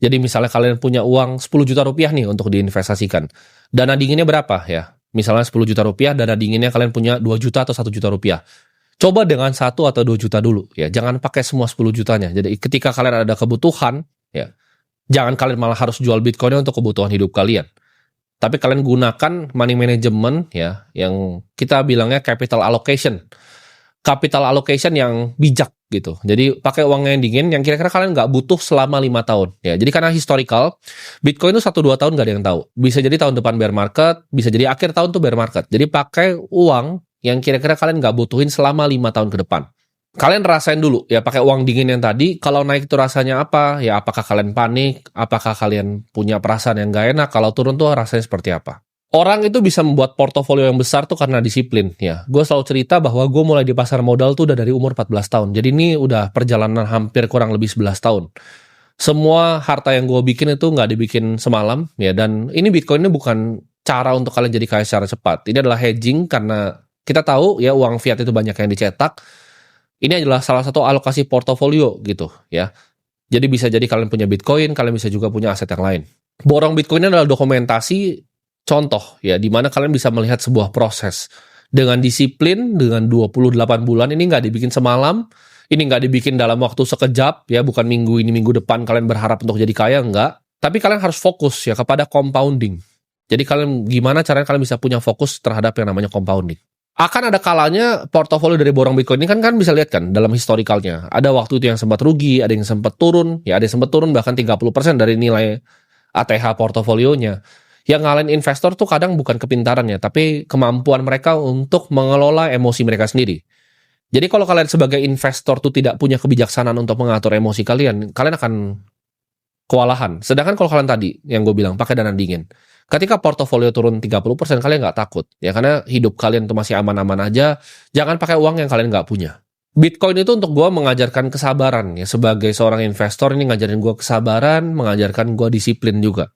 Jadi misalnya kalian punya uang 10 juta rupiah nih untuk diinvestasikan. Dana dinginnya berapa ya? Misalnya 10 juta rupiah, dana dinginnya kalian punya 2 juta atau 1 juta rupiah. Coba dengan 1 atau 2 juta dulu ya. Jangan pakai semua 10 jutanya. Jadi ketika kalian ada kebutuhan ya, jangan kalian malah harus jual Bitcoinnya untuk kebutuhan hidup kalian. Tapi kalian gunakan money management ya, yang kita bilangnya capital allocation. Capital allocation yang bijak gitu. Jadi pakai uang yang dingin yang kira-kira kalian nggak butuh selama 5 tahun. Ya, jadi karena historical, Bitcoin itu 1-2 tahun nggak ada yang tahu. Bisa jadi tahun depan bear market, bisa jadi akhir tahun tuh bear market. Jadi pakai uang yang kira-kira kalian nggak butuhin selama 5 tahun ke depan. Kalian rasain dulu ya pakai uang dingin yang tadi, kalau naik itu rasanya apa? Ya apakah kalian panik? Apakah kalian punya perasaan yang nggak enak? Kalau turun tuh rasanya seperti apa? Orang itu bisa membuat portofolio yang besar tuh karena disiplin ya. Gue selalu cerita bahwa gue mulai di pasar modal tuh udah dari umur 14 tahun. Jadi ini udah perjalanan hampir kurang lebih 11 tahun. Semua harta yang gue bikin itu nggak dibikin semalam ya. Dan ini Bitcoin ini bukan cara untuk kalian jadi kaya secara cepat. Ini adalah hedging karena kita tahu ya uang fiat itu banyak yang dicetak. Ini adalah salah satu alokasi portofolio gitu ya. Jadi bisa jadi kalian punya Bitcoin, kalian bisa juga punya aset yang lain. Borong Bitcoin ini adalah dokumentasi contoh ya, di mana kalian bisa melihat sebuah proses dengan disiplin, dengan 28 bulan. Ini nggak dibikin semalam, ini nggak dibikin dalam waktu sekejap ya, bukan minggu ini minggu depan kalian berharap untuk jadi kaya, enggak. Tapi kalian harus fokus ya kepada compounding. Jadi kalian gimana caranya kalian bisa punya fokus terhadap yang namanya compounding. Akan ada kalanya portofolio dari borong Bitcoin ini kan bisa lihat kan dalam historikalnya. Ada waktu itu yang sempat rugi, ada yang sempat turun, ya ada yang sempat turun bahkan 30% dari nilai ATH portofolionya. Yang ngalahin investor tuh kadang bukan kepintarannya, tapi kemampuan mereka untuk mengelola emosi mereka sendiri. Jadi kalau kalian sebagai investor tuh tidak punya kebijaksanaan untuk mengatur emosi kalian, kalian akan kewalahan. Sedangkan kalau kalian tadi, yang gue bilang, pakai dana dingin. Ketika portofolio turun 30%, kalian nggak takut. Ya karena hidup kalian tuh masih aman-aman aja, jangan pakai uang yang kalian nggak punya. Bitcoin itu untuk gue mengajarkan kesabaran. Ya sebagai seorang investor ini ngajarin gue kesabaran, mengajarkan gue disiplin juga.